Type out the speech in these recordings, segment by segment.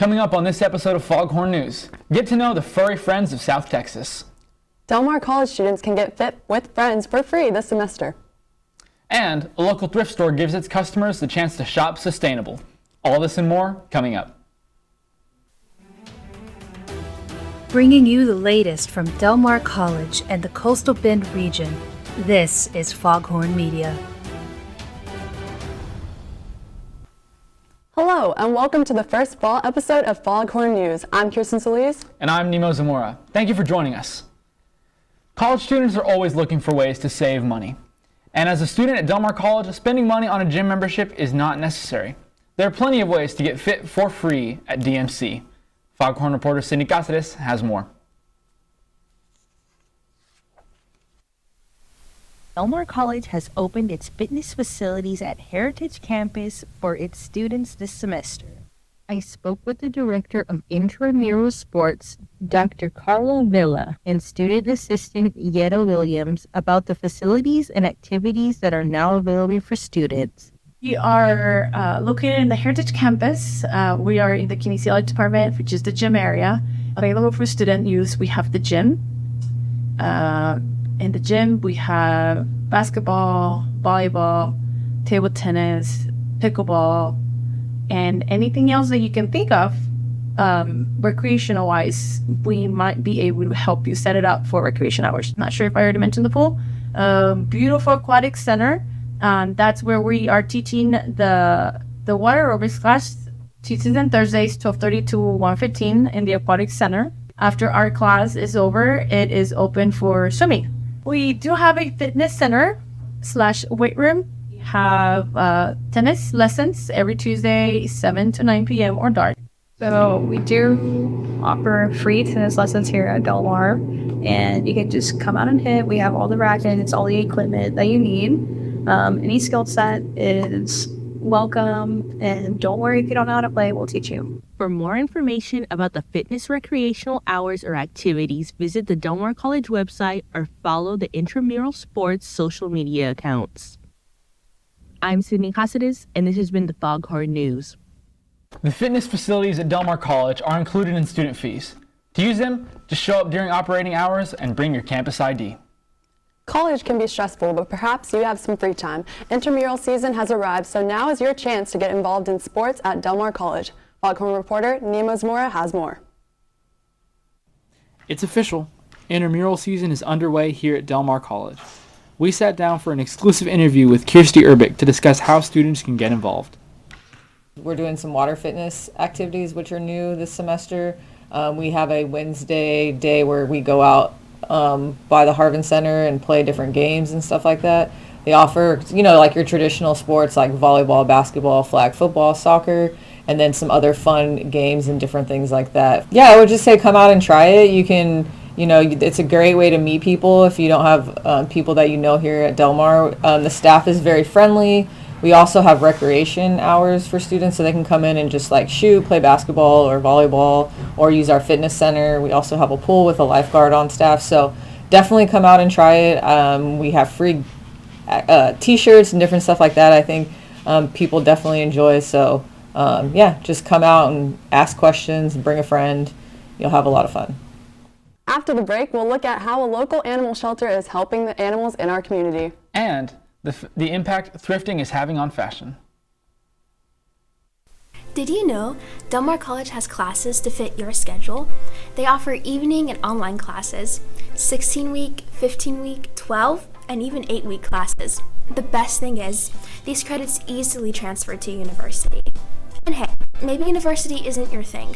Coming up on this episode of Foghorn News, get to know the furry friends of South Texas. Del Mar College students can get fit with friends for free this semester. And a local thrift store gives its customers the chance to shop sustainable. All this and more coming up. Bringing you the latest from Del Mar College and the Coastal Bend region, this is Foghorn Media. Hello, and welcome to the first fall episode of Foghorn News. I'm Kirsten Solis. And I'm Nemo Zamora. Thank you for joining us. College students are always looking for ways to save money. And as a student at Del Mar College, spending money on a gym membership is not necessary. There are plenty of ways to get fit for free at DMC. Foghorn reporter Cindy Cáceres has more. Del Mar College has opened its fitness facilities at Heritage Campus for its students this semester. I spoke with the director of intramural sports, Dr. Carla Villa, and student assistant Yetta Williams about the facilities and activities that are now available for students. We are located in the Heritage Campus. We are in the kinesiology department, which is the gym area. Available for student use, we have the gym. In the gym, we have basketball, volleyball, table tennis, pickleball, and anything else that you can think of, recreational-wise, we might be able to help you set it up for recreation hours. Not sure if I already mentioned the pool. Beautiful aquatic center. That's where we are teaching the water aerobics class Tuesdays and Thursdays, 12:30 to 1:15 in the aquatic center. After our class is over, it is open for swimming. We do have a fitness center / weight room. We have tennis lessons every Tuesday, 7 to 9 p.m. or dark. So we do offer free tennis lessons here at Del Mar, and you can just come out and hit. We have all the rackets, all the equipment that you need. Any skill set is welcome, and don't worry if you don't know how to play, we'll teach you. For more information about the fitness recreational hours or activities, visit the Del Mar College website or follow the intramural sports social media accounts. I'm Cindy Cáceres, and this has been the Foghorn News. The fitness facilities at Del Mar College are included in student fees. To use them, just show up during operating hours and bring your campus ID. College can be stressful, but perhaps you have some free time. Intramural season has arrived, so now is your chance to get involved in sports at Del Mar College. Foghorn reporter Nemo Zamora has more. It's official. Intramural season is underway here at Del Mar College. We sat down for an exclusive interview with Kirsty Urbick to discuss how students can get involved. We're doing some water fitness activities, which are new this semester. We have a Wednesday day where we go out by the Harvin Center and play different games and stuff like that. They offer, like your traditional sports like volleyball, basketball, flag football, soccer, and then some other fun games and different things like that. Yeah, I would just say come out and try it. You can, it's a great way to meet people if you don't have people that you know here at Del Mar. The staff is very friendly. We also have recreation hours for students, so they can come in and just shoot, play basketball or volleyball, or use our fitness center. We also have a pool with a lifeguard on staff, so definitely come out and try it. We have free t-shirts and different stuff like that. I think people definitely enjoy, so just come out and ask questions, bring a friend. You'll have a lot of fun. After the break, we'll look at how a local animal shelter is helping the animals in our community. And the impact thrifting is having on fashion. Did you know Del Mar College has classes to fit your schedule? They offer evening and online classes, 16-week, 15-week, 12, and even 8-week classes. The best thing is, these credits easily transfer to university. And hey, maybe university isn't your thing.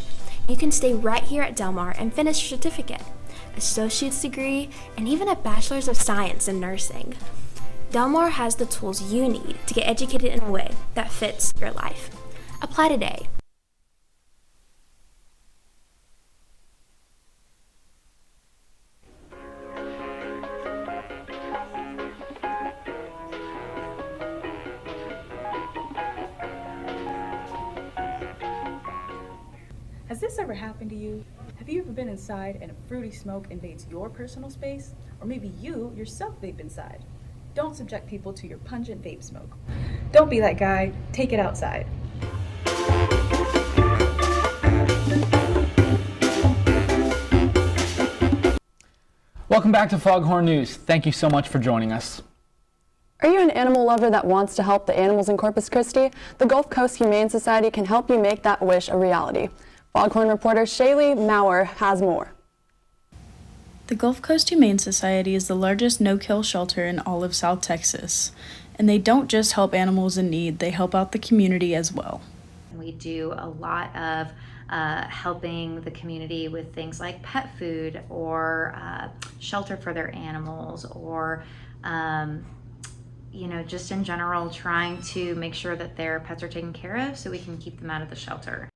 You can stay right here at Del Mar and finish your certificate, associate's degree, and even a bachelor's of science in nursing. Del Mar has the tools you need to get educated in a way that fits your life. Apply today. Has this ever happened to you? Have you ever been inside and a fruity smoke invades your personal space? Or maybe you yourself vape inside? Don't subject people to your pungent vape smoke. Don't be that guy. Take it outside. Welcome back to Foghorn News. Thank you so much for joining us. Are you an animal lover that wants to help the animals in Corpus Christi? The Gulf Coast Humane Society can help you make that wish a reality. Foghorn reporter Shaylee Maurer has more. The Gulf Coast Humane Society is the largest no-kill shelter in all of South Texas. And they don't just help animals in need, they help out the community as well. We do a lot of helping the community with things like pet food or shelter for their animals, or just in general trying to make sure that their pets are taken care of so we can keep them out of the shelter.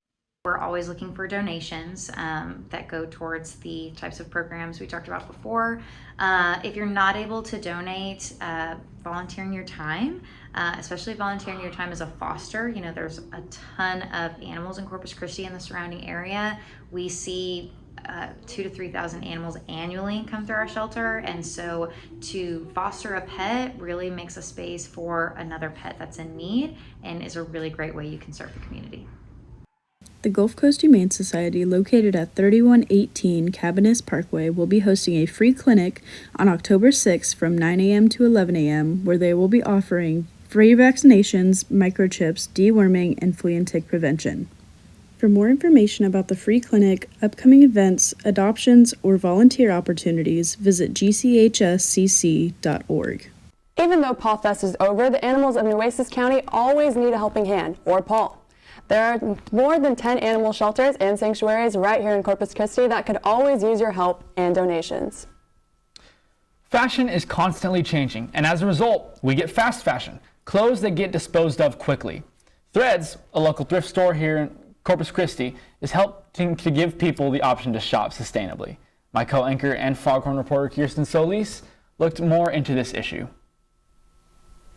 We're always looking for donations that go towards the types of programs we talked about before. If you're not able to donate, volunteering your time, especially volunteering your time as a foster. There's a ton of animals in Corpus Christi and the surrounding area. We see 2,000 to 3,000 animals annually come through our shelter, and so to foster a pet really makes a space for another pet that's in need and is a really great way you can serve the community. The Gulf Coast Humane Society, located at 3118 Cabinets Parkway, will be hosting a free clinic on October 6th from 9 a.m. to 11 a.m., where they will be offering free vaccinations, microchips, deworming, and flea and tick prevention. For more information about the free clinic, upcoming events, adoptions, or volunteer opportunities, visit gchscc.org. Even though Paw Fest is over, the animals of Nueces County always need a helping hand, or paw. There are more than 10 animal shelters and sanctuaries right here in Corpus Christi that could always use your help and donations. Fashion is constantly changing, and as a result, we get fast fashion, clothes that get disposed of quickly. Threads, a local thrift store here in Corpus Christi, is helping to give people the option to shop sustainably. My co-anchor and Foghorn reporter Kirsten Solis looked more into this issue.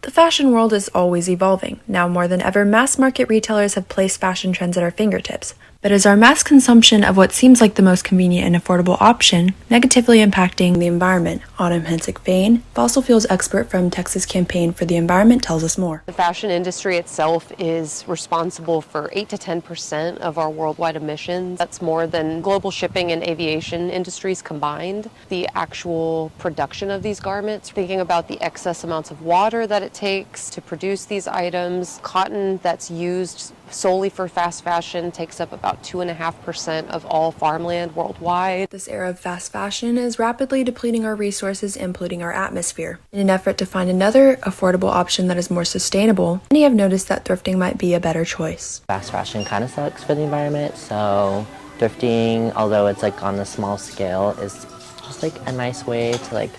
The fashion world is always evolving. Now more than ever, mass market retailers have placed fashion trends at our fingertips. But is our mass consumption of what seems like the most convenient and affordable option negatively impacting the environment? Autumn Hensick-Fain, fossil fuels expert from Texas Campaign for the Environment, tells us more. The fashion industry itself is responsible for 8 to 10% of our worldwide emissions. That's more than global shipping and aviation industries combined. The actual production of these garments, thinking about the excess amounts of water that it takes to produce these items, cotton that's used solely for fast fashion takes up about 2.5% of all farmland worldwide. This era of fast fashion is rapidly depleting our resources and polluting our atmosphere. In an effort to find another affordable option that is more sustainable, many have noticed that thrifting might be a better choice. Fast fashion kind of sucks for the environment, so thrifting, although it's on a small scale, is just a nice way to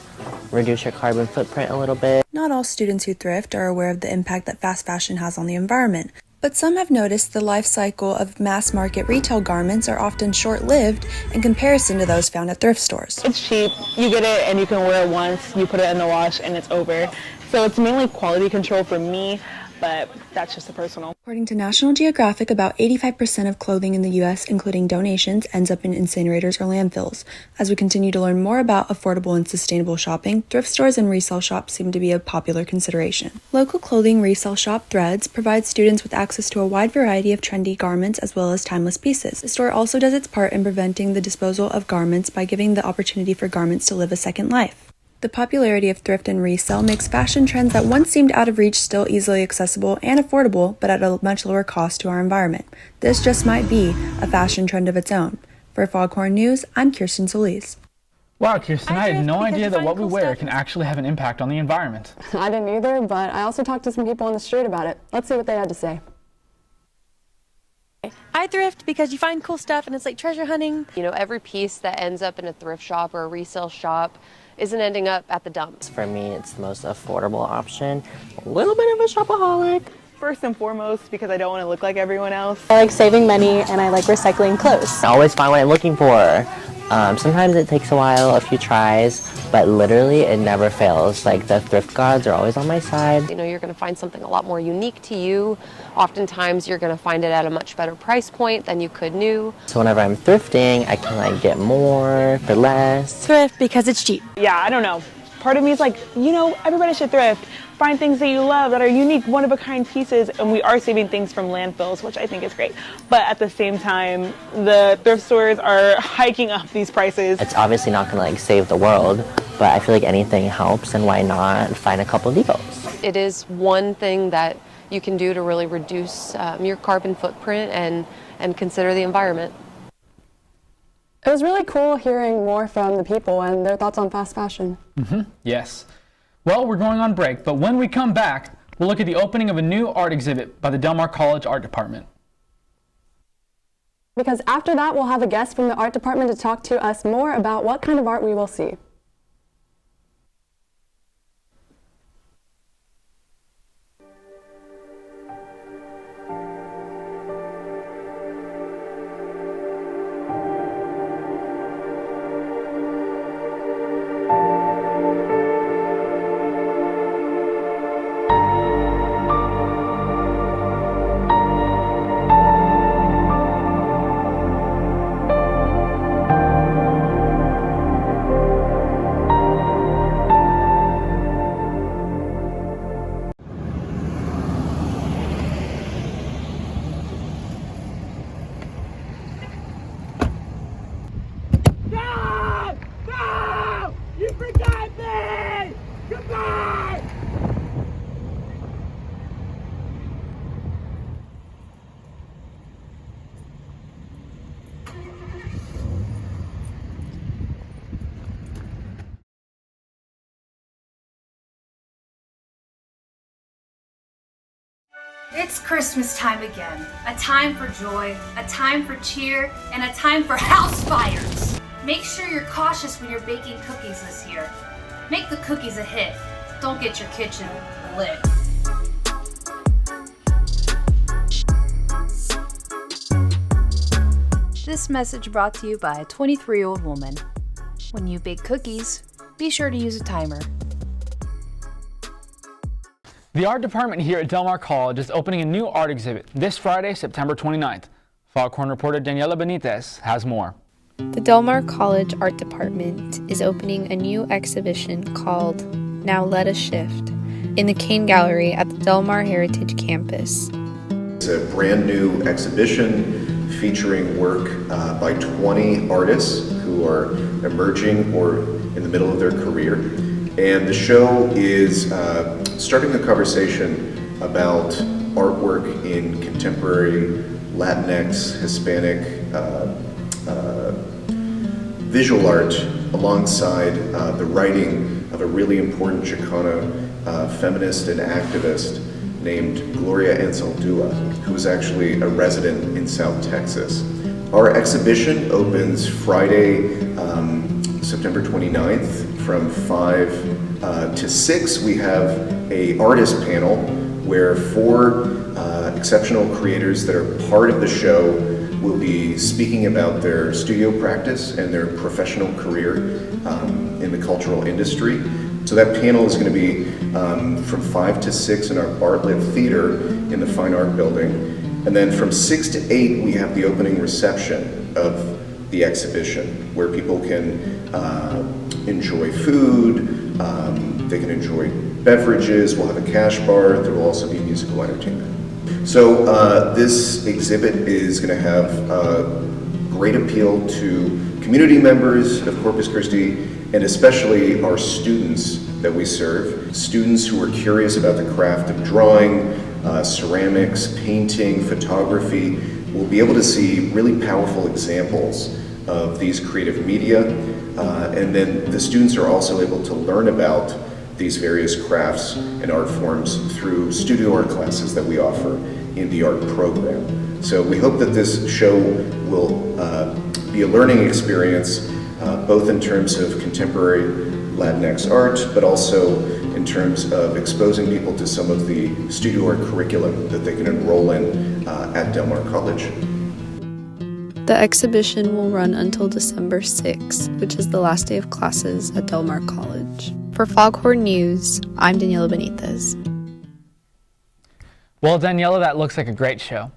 reduce your carbon footprint a little bit. Not all students who thrift are aware of the impact that fast fashion has on the environment. But some have noticed the life cycle of mass market retail garments are often short-lived in comparison to those found at thrift stores. It's cheap. You get it and you can wear it once, you put it in the wash and it's over. So it's mainly quality control for me, but that's just a personal. According to National Geographic, about 85% of clothing in the U.S., including donations, ends up in incinerators or landfills. As we continue to learn more about affordable and sustainable shopping, thrift stores and resale shops seem to be a popular consideration. Local clothing resale shop Threads provides students with access to a wide variety of trendy garments as well as timeless pieces. The store also does its part in preventing the disposal of garments by giving the opportunity for garments to live a second life. The popularity of thrift and resale makes fashion trends that once seemed out of reach still easily accessible and affordable, but at a much lower cost to our environment. This just might be a fashion trend of its own. For Foghorn News, I'm Kirsten Solis. Wow, Kirsten, I had no idea that what we wear can actually have an impact on the environment. I didn't either, but I also talked to some people on the street about it. Let's see what they had to say. I thrift because you find cool stuff and it's like treasure hunting. Every piece that ends up in a thrift shop or a resale shop isn't ending up at the dumps. For me, it's the most affordable option. A little bit of a shopaholic. First and foremost, because I don't want to look like everyone else. I like saving money and I like recycling clothes. I always find what I'm looking for. Sometimes it takes a while, a few tries, but literally it never fails. The thrift gods are always on my side. You're going to find something a lot more unique to you. Oftentimes you're going to find it at a much better price point than you could new. So whenever I'm thrifting, I can get more for less. Thrift because it's cheap. Yeah, I don't know. part of me is like, you know, everybody should thrift. Find things that you love that are unique, one-of-a-kind pieces, and we are saving things from landfills, which I think is great. But at the same time, the thrift stores are hiking up these prices. It's obviously not going to like save the world, but I feel like anything helps, and why not find a couple deals? It is one thing that you can do to really reduce your carbon footprint and consider the environment. It was really cool hearing more from the people and their thoughts on fast fashion. Yes. Well, we're going on break, but when we come back, we'll look at the opening of a new art exhibit by the Del Mar College Art Department. Because after that, we'll have a guest from the art department to talk to us more about what kind of art we will see. It's Christmas time again. A time for joy, a time for cheer, and a time for house fires. Make sure you're cautious when you're baking cookies this year. Make the cookies a hit. Don't get your kitchen lit. This message brought to you by a 23-year-old woman. When you bake cookies, be sure to use a timer. The art department here at Del Mar College is opening a new art exhibit this Friday, September 29th. Foghorn reporter Daniela Benitez has more. The Del Mar College Art Department is opening a new exhibition called Now Let Us Shift in the Kane Gallery at the Del Mar Heritage Campus. It's a brand new exhibition featuring work by 20 artists who are emerging or in the middle of their career. And the show is starting a conversation about artwork in contemporary Latinx, Hispanic, visual art alongside the writing of a really important Chicana feminist and activist named Gloria Anzaldúa, who is actually a resident in South Texas. Our exhibition opens Friday, September 29th from 5 to 6. We have a artist panel where 4 exceptional creators that are part of the show will be speaking about their studio practice and their professional career in the cultural industry. So that panel is going to be from 5 to 6 in our Bartlett Theater in the Fine Art Building. And then from 6 to 8, we have the opening reception of the exhibition where people can enjoy food, they can enjoy beverages, we'll have a cash bar, there will also be musical entertainment. So this exhibit is going to have great appeal to community members of Corpus Christi and especially our students that we serve. Students who are curious about the craft of drawing, ceramics, painting, photography will be able to see really powerful examples of these creative media. And then the students are also able to learn about these various crafts and art forms through studio art classes that we offer in the art program. So we hope that this show will be a learning experience, both in terms of contemporary Latinx art, but also in terms of exposing people to some of the studio art curriculum that they can enroll in at Del Mar College. The exhibition will run until December 6th, which is the last day of classes at Del Mar College. For Foghorn News, I'm Daniela Benitez. Well, Daniela, that looks like a great show.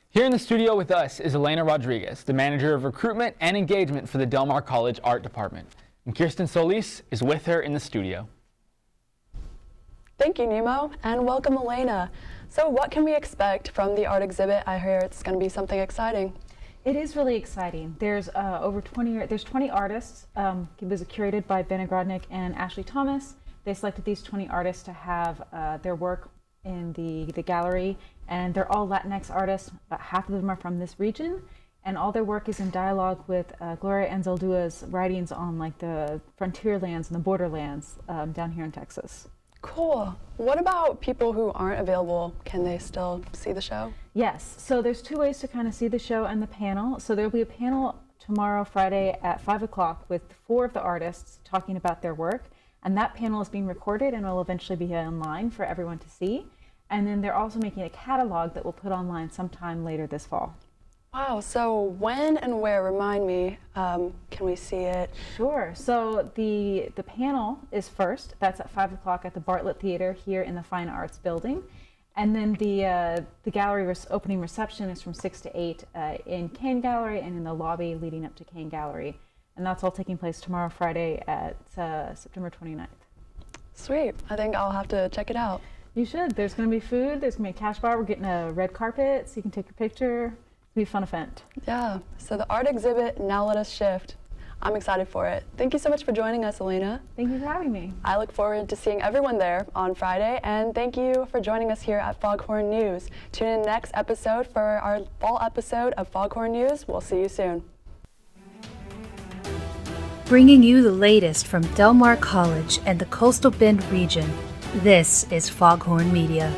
Here in the studio with us is Elena Rodriguez, the manager of recruitment and engagement for the Del Mar College Art Department. And Kirsten Solis is with her in the studio. Thank you, Nemo, and welcome, Elena. So what can we expect from the art exhibit? I hear it's going to be something exciting. It is really exciting. There's there's 20 artists. It was curated by Ben Agrodnik and Ashley Thomas. They selected these 20 artists to have their work in the gallery, and they're all Latinx artists. About half of them are from this region, and all their work is in dialogue with Gloria Anzaldua's writings on like the frontier lands and the borderlands down here in Texas. Cool. What about people who aren't available? Can they still see the show? Yes. So there's two ways to kind of see the show and the panel. So there'll be a panel tomorrow, Friday at 5 o'clock with 4 of the artists talking about their work. And that panel is being recorded and will eventually be online for everyone to see. And then they're also making a catalog that we'll put online sometime later this fall. Wow, so when and where, remind me, can we see it? Sure, so the panel is first, that's at 5 o'clock at the Bartlett Theater here in the Fine Arts Building. And then the gallery opening reception is from 6 to 8 in Kane Gallery and in the lobby leading up to Kane Gallery. And that's all taking place tomorrow, Friday at September 29th. Sweet, I think I'll have to check it out. You should, there's gonna be food, there's gonna be a cash bar, we're getting a red carpet so you can take your picture. Be a fun event. Yeah, so the art exhibit, Now Let Us Shift. I'm excited for it. Thank you so much for joining us, Elena. Thank you for having me. I look forward to seeing everyone there on Friday, and thank you for joining us here at Foghorn News. Tune in next episode for our fall episode of Foghorn News. We'll see you soon. Bringing you the latest from Del Mar College and the Coastal Bend region, this is Foghorn Media.